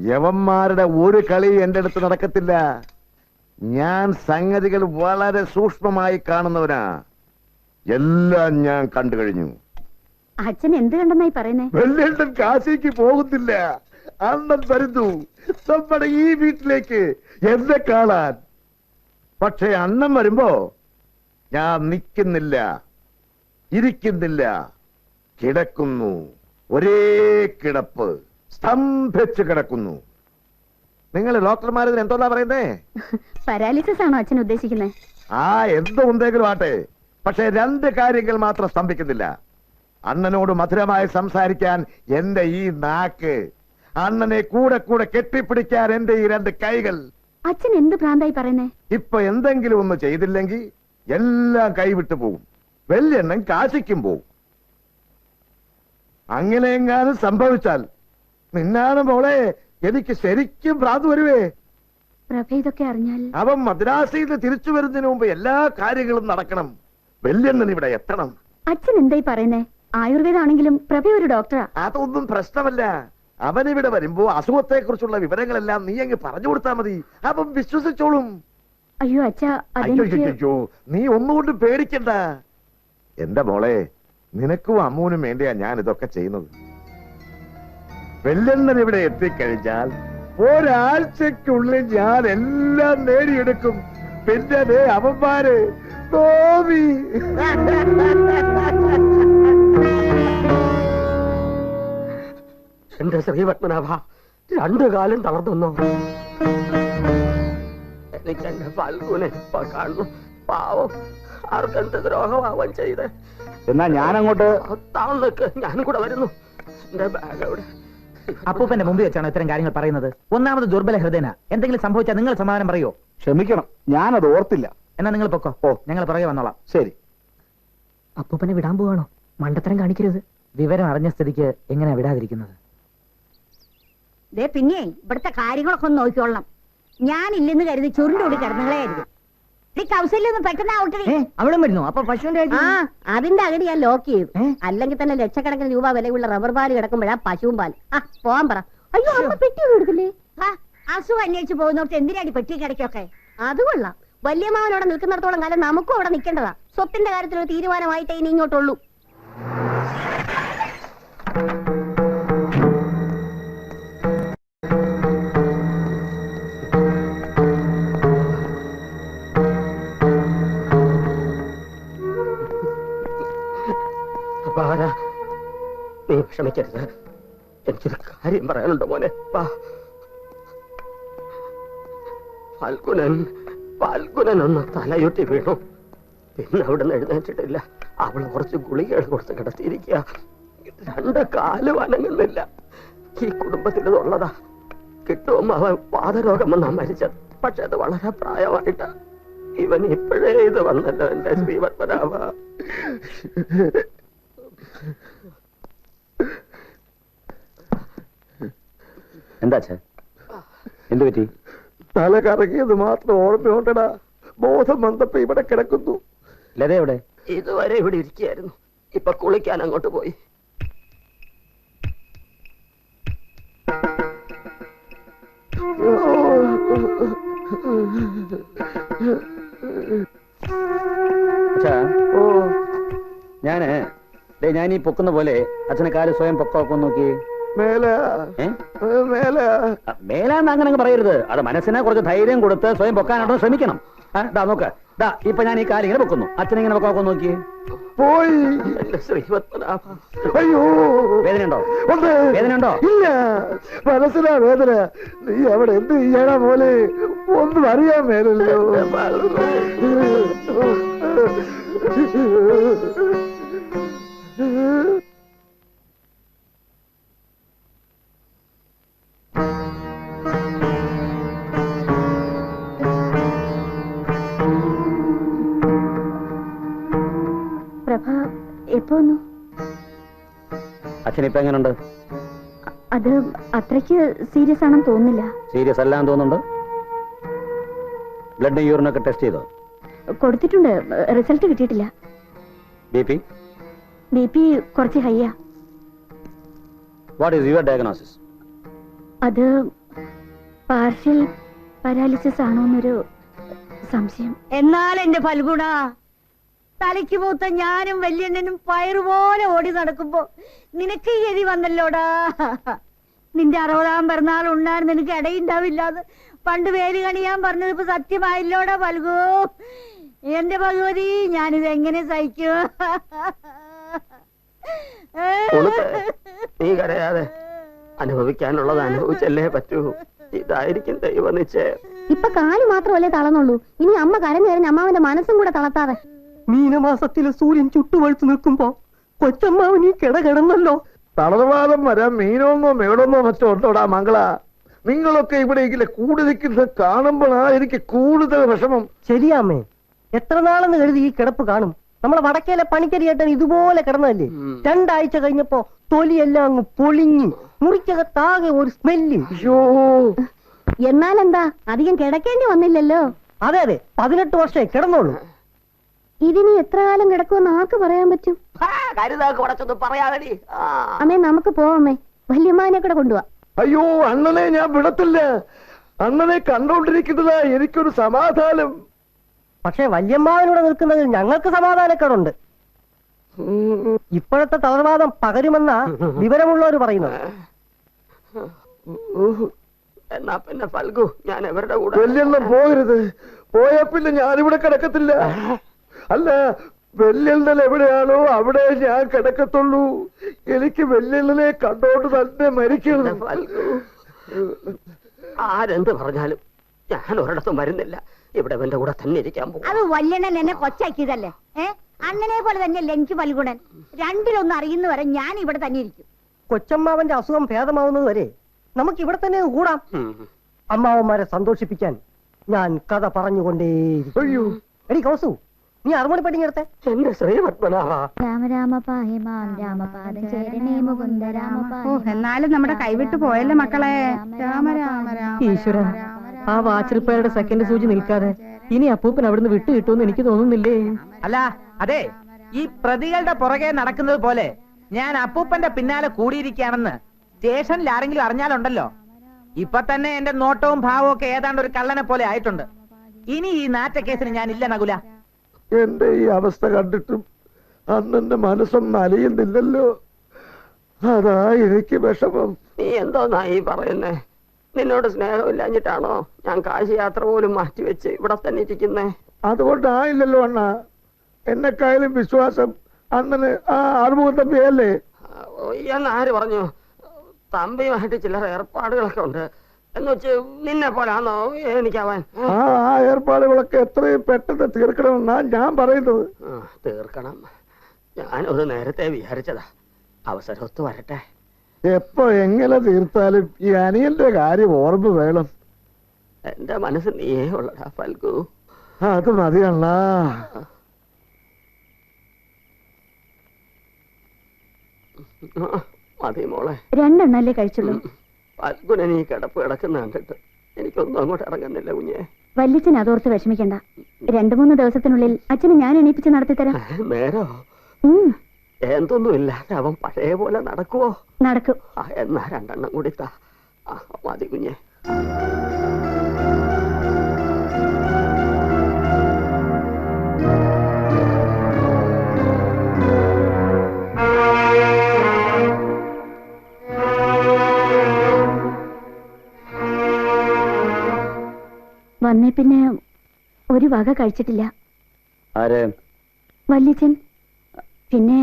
യവന്മാരുടെ ഒരു കളി എന്റെ അടുത്ത് നടക്കത്തില്ല. ഞാൻ സംഗതികൾ വളരെ സൂക്ഷ്മമായി കാണുന്നവനാ. എല്ലാം ഞാൻ കണ്ടു കഴിഞ്ഞു. അച്ഛൻ എന്ത് കണ്ടെന്നായി പറയുന്നേ? വെള്ളിയണ്ണൻ കാശിക്ക് പോകുന്നില്ല. അണ്ണൻ വരുന്നു നമ്മുടെ ഈ വീട്ടിലേക്ക് എന്നെ കാണാൻ. പക്ഷെ അണ്ണൻ വരുമ്പോ ഞാൻ നിൽക്കുന്നില്ല, ഇരിക്കുന്നില്ല, കിടക്കുന്നു. ഒരേ കിടപ്പ്, സ്തംഭിച്ചു കിടക്കുന്നു. നിങ്ങൾ ഡോക്ടർമാർ എന്തോന്നാ പറയുന്നേ? പാരാലിസിസ് ആണോ അച്ഛൻ ഉദ്ദേശിക്കുന്നത്? എന്തോ എന്തെങ്കിലും ആട്ടെ, പക്ഷെ രണ്ട് കാര്യങ്ങൾ മാത്രം സ്തംഭിക്കുന്നില്ല. അണ്ണനോട് മധുരമായി സംസാരിക്കാൻ എന്റെ ഈ നാക്ക്, അണ്ണനെ കൂടെ കൂടെ കെട്ടിപ്പിടിക്കാൻ എന്റെ ഈ രണ്ട് കൈകൾ. അച്ഛൻ എന്ത് ഭ്രാന്തായി പറയുന്നേ? ഇപ്പൊ എന്തെങ്കിലും ഒന്ന് ചെയ്തില്ലെങ്കിൽ എല്ലാം കൈവിട്ടു പോകും. വെള്ളിയെണ്ണം കാശിക്കും പോവും. അങ്ങനെയെങ്ങാനും സംഭവിച്ചാൽ നിന്നാണ് മോളെ എനിക്ക് ശരിക്കും ഭ്രാന്ത് വരുവേ. പ്രഭ ഇതൊക്കെ അറിഞ്ഞാൽ? അവൻ മദ്രാസിൽ നിന്ന് തിരിച്ചു വരുന്നതിന് മുമ്പ് എല്ലാ കാര്യങ്ങളും നടക്കണം. വെള്ളിയെണ്ണൻ ഇവിടെ എത്തണം. അച്ഛൻ എന്തായി പറയുന്നേ? ആയുർവേദാണെങ്കിലും പ്രഭ ഒരു ഡോക്ടറാ. അതൊന്നും പ്രശ്നമല്ല. അവനിവിടെ വരുമ്പോ അസുഖത്തെ കുറിച്ചുള്ള വിവരങ്ങളെല്ലാം നീ അങ്ങ് പറഞ്ഞു കൊടുത്താ മതി. അവൻ വിശ്വസിച്ചോളും. അയ്യോ അച്ഛാ, അയ്യോ നീ ഒന്നുകൊണ്ട് പേടിക്കണ്ട. എന്റെ മോളെ, നിനക്കും അമ്മൂനും വേണ്ടിയാ ഞാൻ ഇതൊക്കെ ചെയ്യുന്നത്. വെള്ളെണ്ണൻ ഇവിടെ എത്തിക്കഴിഞ്ഞാൽ ഒരാഴ്ചക്കുള്ളിൽ ഞാൻ എല്ലാം നേടിയെടുക്കും. പിന്നെ അവന്മാര് തോന്നി. എന്റെ ശ്രീപത്മനാഭ, രണ്ടു കാലം തളർന്നു. എനിക്ക് എന്റെ ഫാൽഗുനെ ഇപ്പൊ കാണുന്നു. പാവം, ആർക്കെന്ത് ദ്രോഹമാവാൻ ചെയ്ത്. എന്നാ ഞാനങ്ങോട്ട് താഴേക്ക് ഞാനും കൂടെ വരുന്നു. എന്റെ ബാഗ് എവിടെ? അപ്പൂപ്പന്റെ മുമ്പിൽ വെച്ചാണോ ഇത്തരം കാര്യങ്ങൾ പറയുന്നത്? ഒന്നാമത് ദുർബല ഹൃദയന. എന്തെങ്കിലും സംഭവിച്ചാൽ നിങ്ങൾ സമാധാനം പറയോ? ക്ഷമിക്കണം, ഞാനത് ഓർത്തില്ല. എന്നാ നിങ്ങൾ പൊക്കോ. ഞങ്ങൾ പുറകെ വന്നോളാം. ശരി. അപ്പൂപ്പനെ വിടാൻ പോവാണോ? മണ്ടത്തരം കാണിക്കരുത്. വിവരം അറിഞ്ഞ സ്ഥിതിക്ക് എങ്ങനെയാ വിടാതിരിക്കുന്നത്? പിന്നെ ഇവിടുത്തെ കാര്യങ്ങളൊക്കെ ഒന്ന് നോക്കിക്കൊള്ളണം. ഞാനില്ലെന്ന് കരുതി ചുരുണ്ടോടി കിടന്നുകളായിരുന്നു. കൗസല്യൊന്നും പെട്ടെന്നാവട്ടെ. അവിടെ വരുന്നു. അപ്പൊ പശുവിന്റെ അതിന്റെ അകടി ഞാൻ ലോക്ക് ചെയ്തു. അല്ലെങ്കിൽ തന്നെ ലക്ഷക്കണക്കിന് രൂപ വിലയുള്ള റബ്ബർ പാല് കിടക്കുമ്പോഴാ പശുവും പാൽ. പോവാൻ പറ. അയ്യോ, അമ്മ പെട്ടി കൊടുക്കില്ലേ? അസുഖം അന്വേഷിച്ച് പോകുന്നോർത്ത് എന്തിനാടി പെട്ടി കിടക്കൊക്കെ? അത് കൊള്ളാം. വല്യമാവനോടെ നിൽക്കുന്നിടത്തോളം കാലം നമുക്കും അവിടെ നിൽക്കേണ്ടതാ. സ്വത്തിന്റെ കാര്യത്തിലൊരു തീരുമാനമായിട്ടേ ഇനി ഇങ്ങോട്ടുള്ളൂ. നീ വിഷമിക്കരുത്. എനിക്കൊരു കാര്യം പറയാനുണ്ട് മോനെ. ഫാൽഗുനൻ ഒന്ന് തലയൊട്ടി വീണു. പിന്നെ അവിടെ നിന്ന് എഴുന്നേറ്റിട്ടില്ല. അവള് കുറച്ച് ഗുളികകൾ കൊടുത്ത് കിടത്തിയിരിക്കുക. രണ്ട് കാലും അനങ്ങുന്നില്ല. ഈ കുടുംബത്തിൽ ഉള്ളതാ. കിട്ടുമ്പോ അവൻ വാതരോഗം വന്നാ മരിച്ചത്. പക്ഷെ അത് വളരെ പ്രായമായിട്ടാ. ഇവൻ ഇപ്പോഴേ ഇത് വന്നല്ലോ എന്റെ ശ്രീപത്മനാഭ. എന്താ എന്ത് പറ്റി? തല കറങ്ങിയത് മാത്രം ഓർമ്മയുണ്ടടാ. ബോധം വന്നപ്പോ ഇവിടെ കിടക്കുന്നു. ലത എവിടെ? ഇതുവരെ ഇവിടെ ഇരിക്കുകയായിരുന്നു. ഇപ്പൊ കുളിക്കാൻ അങ്ങോട്ട് പോയി. ഞാൻ ഈ പൊക്കുന്ന പോലെ അച്ഛനെ കാല് സ്വയം പൊക്കമൊക്കെ നോക്കി. മേലാന്ന് അങ്ങനെ പറയരുത്. അത് മനസ്സിനെ കുറച്ച് ധൈര്യം കൊടുത്ത് സ്വയം പൊക്കാനായിട്ട് ശ്രമിക്കണം. നോക്ക്, ഇപ്പൊ ഞാൻ ഈ കാര്യം ഇങ്ങനെ പൊക്കുന്നു. അച്ഛനെ പൊക്കമൊക്കെ നോക്കി. പോയി. അയ്യോ, വേദനയുണ്ടോ? വേദനയുണ്ടോ? ഇല്ല, മനസ്സിലാ വേദന. നീ അവിടെ എന്ത് ചെയ്യണ പോലെ ഒന്നും അറിയാൻ മേലല്ലോ. പ്രഭ എപ്പോ വന്നു? അച്ഛനിപ്പോ എങ്ങനെയുണ്ട്? അത് അത്രയ്ക്ക് സീരിയസ് ആണെന്ന് തോന്നുന്നില്ല. സീരിയസ് അല്ലാന്ന് തോന്നുന്നുണ്ട്. ബ്ലഡ് യൂറിനൊക്കെ ടെസ്റ്റ് ചെയ്തോ? കൊടുത്തിട്ടുണ്ട്, റിസൾട്ട് കിട്ടിയിട്ടില്ല. ബി പി കുറച്ച് ഹൈയാ. What is your diagnosis? അത് പാർഷ്യൽ പാരാലിസിസ് ആണോന്നൊരു സംശയം. എന്നാൽ എന്റെ ഫൽഗുണ, തലയ്ക്ക് മൂത്ത ഞാനും വല്യണ്ണനും പയറുപോലെ ഓടി നടക്കുമ്പോ നിനക്ക് ഈ ഗതി വന്നല്ലോടാ. നിന്റെ 60-ാം പിറന്നാൾ ഉണ്ണാൻ നിനക്ക് ഇടയുണ്ടാവില്ലാന്ന് പണ്ട് വേലി കണിയാൻ പറഞ്ഞത് ഇപ്പൊ സത്യമായില്ലോടാ ഫൽഗു. എന്റെ ഭഗവതി, ഞാനിത് എങ്ങനെ സഹിക്കൂ? നീ കരയാതെ, അനുഭവിക്കാനുള്ളത് അനുഭവിച്ചല്ലേ പറ്റൂ. ഇതായിരിക്കും ദൈവനിശ്ചയം. ഇപ്പൊ കാല് മാത്രമല്ലേ തളർന്നുള്ളൂ, ഇനി അമ്മ കരഞ്ഞു കരഞ്ഞ് അമ്മാവന്റെ മനസ്സും കൂടെ തളർത്താതെ. മീനമാസത്തിലെ സൂര്യൻ ചുട്ടുവഴുത്ത് നിൽക്കുമ്പോ കൊച്ചമ്മാവൻ ഈ കിടന്നല്ലോ. തളർവാദം വരാൻ മീനോന്നോ മേടോന്നോ മറ്റോ ഉണ്ടോടാ മംഗള? നിങ്ങളൊക്കെ ഇവിടെ കൂടി നിൽക്കുന്നത് കാണുമ്പോഴാ എനിക്ക് കൂടുതൽ വിഷമം. ശരിയാമ്മേ, എത്ര നാളെന്ന് കരുതി ഈ കിടപ്പ് കാണും. നമ്മളെ വടക്കേലെ പണിക്കരിയേട്ടൻ ഇതുപോലെ കിടന്നതല്ലേ? 2 ആഴ്ച കഴിഞ്ഞപ്പോ തൊലിയെല്ലാം അങ്ങ് പൊളിഞ്ഞു, മുറിക്കകത്താകെ ഒരു സ്മെല്ല്. അയ്യോ, എന്നാലെന്താ, അധികം കിടക്കേണ്ടി വന്നില്ലല്ലോ. അതെ അതെ, 18 വർഷമേ കിടന്നോളൂ. ഇതിനി എത്ര കാലം കിടക്കുമെന്ന് ആർക്ക് പറയാൻ പറ്റും? കരുതാക്ക് കുറച്ചൊന്നും പറയാതെടി. അമ്മേ, നമുക്ക് പോവാമേ, വല്യമ്മാനെ കൂടെ കൊണ്ടുപോവാ. അയ്യോ, അണ്ണനെ ഞാൻ വിടത്തില്ല. അണ്ണനെ കണ്ടോണ്ടിരിക്കുന്നതാ എനിക്കൊരു സമാധാനം. പക്ഷെ വല്യമ്മാവനൂടെ നിൽക്കുന്നതിൽ ഞങ്ങൾക്ക് സമാധാനക്കേടുണ്ട്. ഇപ്പോഴത്തെ തളർവാദം പകരുമെന്നാ വിവരമുള്ളവർ പറയുന്നത്. എന്നാ പിന്നെ ഫൽഗു, ഞാൻ എവരുടെ കൂടെ? വെല്ലെണ്ണം പോകരുത്. പോയാ പിന്നെ ഞാനിവിടെ കിടക്കത്തില്ല. അല്ല, വെല്ലെണ്ണൻ എവിടെയാണോ അവിടെ ഞാൻ കിടക്കത്തുള്ളൂ. എനിക്ക് വെല്ലെണ്ണനെ കണ്ടോണ്ട് തന്നെ മരിക്കണം. ഫൽഗു, ആരെന്ത് പറഞ്ഞാലും ഞാൻ ഒരിടത്തും വരുന്നില്ല. ഇവിടെ എന്റെ കൂടെ തന്നെ ഇരിക്കാൻ പോകും. അത് വല്യണ്ണൻ എന്നെ കൊച്ചാക്കിയതല്ലേ? അണ്ണനെ പോലെ തന്നെയല്ലേ എനിക്ക് ഫൽഗുണൻ. രണ്ടിലൊന്നും അറിയുന്നവരെ ഞാൻ ഇവിടെ തന്നെ ഇരിക്കും. കൊച്ചമ്മാവന്റെ അസുഖം ഭേദമാവുന്നത് വരെ നമുക്ക് ഇവിടെ തന്നെ കൂടാം. അമ്മാവന്മാരെ സന്തോഷിപ്പിക്കാൻ ഞാൻ കഥ പറഞ്ഞുകൊണ്ടേയിരിക്കും. അയ്യോ, എടി കൗസു, നീ അറുമണി പട്ടിങ്ങെടുത്തെ. എന്റെ ശ്രീപത്മനാഭ, രാമ രാമ പാഹിമാം രാമപാദം ചേരണേ മുകുന്ദ രാമ. എന്നാലും നമ്മുടെ കൈവിട്ട് പോയല്ലേ മക്കളെ. രാമ രാമ രാമ. ഈശ്വര, ആ വാച്ചിരിപ്പയുടെ സെക്കൻഡ് സൂചി നിൽക്കാതെ ഇനി അപ്പൂപ്പൻ അവിടുന്ന് വിട്ടു കിട്ടുമെന്ന് എനിക്ക് തോന്നുന്നില്ലേ. അല്ല, അതെ, ഈ പ്രതികളുടെ പുറകെ നടക്കുന്നത് പോലെ ഞാൻ അപ്പൂപ്പന്റെ പിന്നാലെ കൂടിയിരിക്കുകയാണെന്ന് സ്റ്റേഷനിൽ ആരെങ്കിലും അറിഞ്ഞാലുണ്ടല്ലോ, ഇപ്പൊ തന്നെ എന്റെ നോട്ടവും ഭാവവും ഒക്കെ ഏതാണ്ട് ഒരു കള്ളനെ പോലെ ആയിട്ടുണ്ട്. ഇനി ഈ നാറ്റ കേസിന് ഞാൻ ഇല്ല നകുല. എന്റെ ഈ അവസ്ഥ കണ്ടിട്ടും അന്നെന്റെ മനസ്സൊന്നും അലിയുന്നില്ലല്ലോ. അതാ എനിക്ക് വിഷമം. നീ എന്തോന്നാ ഈ പറയുന്നേ? നിന്നോട് സ്നേഹമില്ലാഞ്ഞിട്ടാണോ ഞാൻ കാശി യാത്ര പോലും മാറ്റിവെച്ച് ഇവിടെ തന്നെ ഇരിക്കുന്നേ? അതുകൊണ്ടായില്ലല്ലോ അണ്ണ. എന്നെക്കായാലും വിശ്വാസം അണ്ണന് ആ ആറുമുഖം തമ്പിയല്ലേ. എന്ന് ആര് പറഞ്ഞു? തമ്പിയുമായിട്ട് ചില ഏർപ്പാടുകളൊക്കെ ഉണ്ട്. എന്ന് വെച്ച് നിന്നെ പോലാണോ എനിക്കാവാൻ? ആ ഏർപ്പാടുകളൊക്കെ എത്രയും പെട്ടെന്ന് തീർക്കണമെന്നാ ഞാൻ പറയുന്നത്. തീർക്കണം. ഞാനത് നേരത്തെ വിചാരിച്ചതാ. അവസരമൊത്ത് വരട്ടെ. എപ്പോ എങ്ങനെ തീർത്താലും ഈ അനിയന്റെ കാര്യം ഓർമ്മ വേണം. എന്റെ മനസ്സ് നീയേ ഉള്ളടാ ഫൽഗു. അത് മതി അണ്ണാ. മതി മോളെ. 2 എണ്ണല്ലേ കഴിച്ചുള്ളൂ. ഫൽഗുനെ നീ കിടപ്പ് കിടക്കുന്ന കണ്ടിട്ട് എനിക്കൊന്നും അങ്ങോട്ട് ഇറങ്ങുന്നില്ല കുഞ്ഞെ. വല്യച്ഛൻ അതോർത്ത് വിഷമിക്കണ്ട. 2-3 ദിവസത്തിനുള്ളിൽ അച്ഛനെ ഞാൻ എണീപ്പിച്ച് നടത്തിത്തരാം. നേരോ? എന്തൊന്നുമില്ലാതെ അവൻ പഴയ പോലെ നടക്കുവോ? നടക്കും. എന്നാ 2 എണ്ണം കൂടി താ. മതി കുഞ്ഞെ. വന്നേ പിന്നെ ഒരു വക കഴിച്ചിട്ടില്ല. ആര്? വല്യച്ഛൻ. പിന്നെ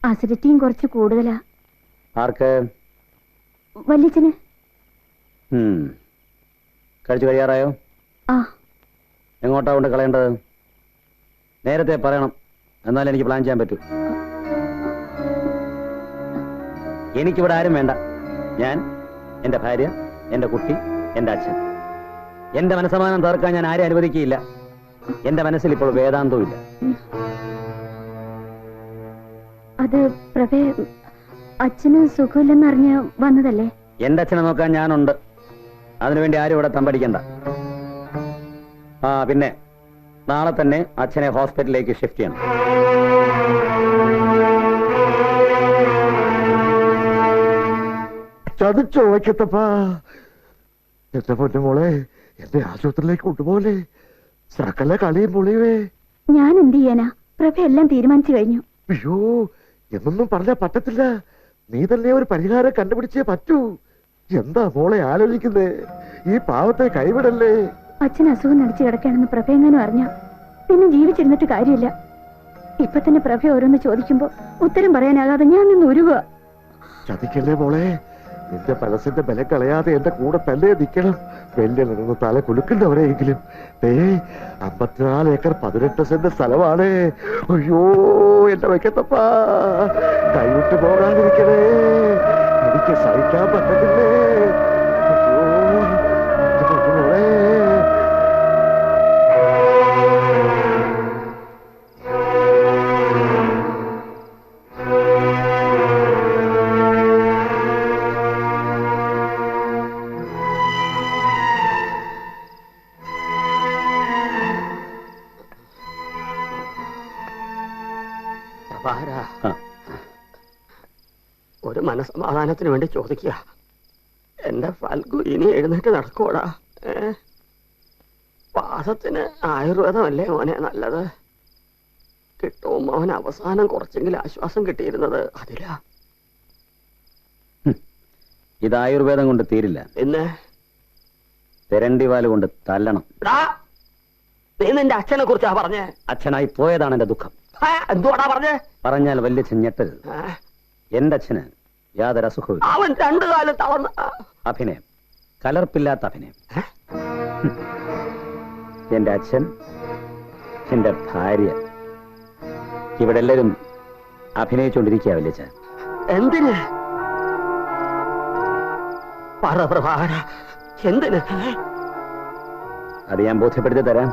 അസിഡിറ്റിയും കുറച്ച് കൂടുതലാ. ആർക്ക്? വല്യച്ഛന്. കഴിച്ചു കഴിയാറായോ? ആ. എങ്ങോട്ടാ കൊണ്ട് കളയേണ്ടത്? നേരത്തെ പറയണം, എന്നാലും എനിക്ക് പ്ലാൻ ചെയ്യാൻ പറ്റൂ. എനിക്കിവിടെ ആരും വേണ്ട. ഞാൻ, എന്റെ ഭാര്യ, എന്റെ കുട്ടി, എന്റെ അച്ഛൻ. എന്റെ മനസ്സമാനം തീർക്കാൻ ഞാൻ ആരും അനുവദിക്കുകയില്ല. എന്റെ മനസ്സിൽ ഇപ്പോൾ വേദാന്തവും ഇല്ല. അത് പ്രഭേ, അച്ഛന് സുഖമില്ലെന്നറിഞ്ഞ് വന്നതല്ലേ? എന്റെ അച്ഛനെ നോക്കാൻ ഞാനുണ്ട്. അതിനുവേണ്ടി ആരും ഇവിടെ തമ്പടിക്കണ്ട. പിന്നെ നാളെ തന്നെ അച്ഛനെ ഹോസ്പിറ്റലിലേക്ക് ഷിഫ്റ്റ് ചെയ്യണം. ചതിച്ചോ വയ്ക്കത്തപ്പാ? എന്റെ പൊന്നു മോളെ, എന്റെ ആശുപത്രിയിലേക്ക് കൊണ്ടുപോലെ സകല കളിയും പൊളിയുവേ. ഞാൻ എന്ത് ചെയ്യാനാ? പ്രഭ എല്ലാം തീരുമാനിച്ചു കഴിഞ്ഞു. അയ്യോ, എന്നൊന്നും പറഞ്ഞാ പറ്റത്തില്ല. നീ തന്നെ ഒരു പരിഹാരം കണ്ടുപിടിച്ചേ പറ്റൂ. എന്താ മോളെ ആലോചിക്കുന്നേ? ഈ പാവത്തെ കൈവിടല്ലേ. അച്ഛൻ അസുഖം നടിച്ചു കിടക്കുകയാണെന്ന് പ്രഭ എങ്ങാനും അറിഞ്ഞ പിന്നെ ജീവിച്ചിരുന്നിട്ട് കാര്യമില്ല. ഇപ്പൊ തന്നെ പ്രഭ ഓരോന്ന് ചോദിക്കുമ്പോ ഉത്തരം പറയാനാകാതെ ഞാൻ നിന്ന് ഉരുക. ചതിക്കല്ലേ മോളെ. നിന്റെ മനസ്സിന്റെ ബലം കളയാതെ എന്റെ കൂടെ തന്നെ നിൽക്കണം. വലിയ നിന്ന് തല കുലുക്കുന്നവരെയെങ്കിലും. 54 ഏക്കർ 18 സെന്റ് സ്ഥലമാണ്. അയ്യോ എന്റെ വയ്ക്കത്തപ്പാ, കൈവിട്ട് പോകാതിരിക്കണേ. എനിക്ക് സഹിക്കാൻ പറ്റത്തില്ലേ. അയ്യോ എന്റെ പൊന്നു മോളെ. പ്രഭാര, ആ. ഒരു മനസമാധാനത്തിന് വേണ്ടി ചോദിക്കുക. എന്റെ ഫൽഗു ഇനി എഴുന്നേറ്റ് നടക്കൂടാ? വാദത്തിന് ആയുർവേദമല്ലേ മോനെ നല്ലത്? കിട്ടും അവന് അവസാനം കുറച്ചെങ്കിലും ആശ്വാസം കിട്ടിയിരുന്നത് അതിലാ. ഇത് ആയുർവേദം കൊണ്ട് തീരില്ല. പിന്നെ തെരണ്ടിവാല് കൊണ്ട് തല്ലണം. ടാ, നീ നിന്റെ അച്ഛനെ കുറിച്ചാ പറഞ്ഞേ? അച്ഛനായി പോയതാണ് എന്റെ ദുഃഖം. എന്തുവാടാ പറഞ്ഞേ? പറഞ്ഞാൽ വലിയ ഞെട്ടരുത്. എന്റെ അച്ഛന് യാതൊരു അസുഖവും. അവൻ 2 കാലം തളർന്ന അഭിനയം, കലർപ്പില്ലാത്ത അഭിനയം. എന്റെ അച്ഛൻ, എന്റെ ഭാര്യ, ഇവിടെ എല്ലാവരും അഭിനയിച്ചുകൊണ്ടിരിക്കുക വല്യച്ഛ. എന്തിന്? പറ പ്രഭാകര, എന്തിന്? അത് ഞാൻ ബോധ്യപ്പെടുത്തി തരാം.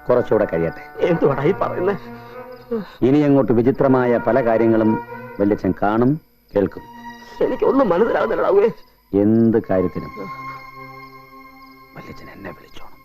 കുറച്ചുകൂടെ കഴിയട്ടെ. എന്തുവാടാ ഈ പറയുന്നേ? ഇനി അങ്ങോട്ട് വിചിത്രമായ പല കാര്യങ്ങളും വല്യച്ഛൻ കാണും, കേൾക്കും. എനിക്കൊന്നും മനസ്സിലാകുന്നില്ലാവേ. എന്ത് കാര്യത്തിനും വല്യച്ഛൻ എന്നെ വിളിച്ചോണം.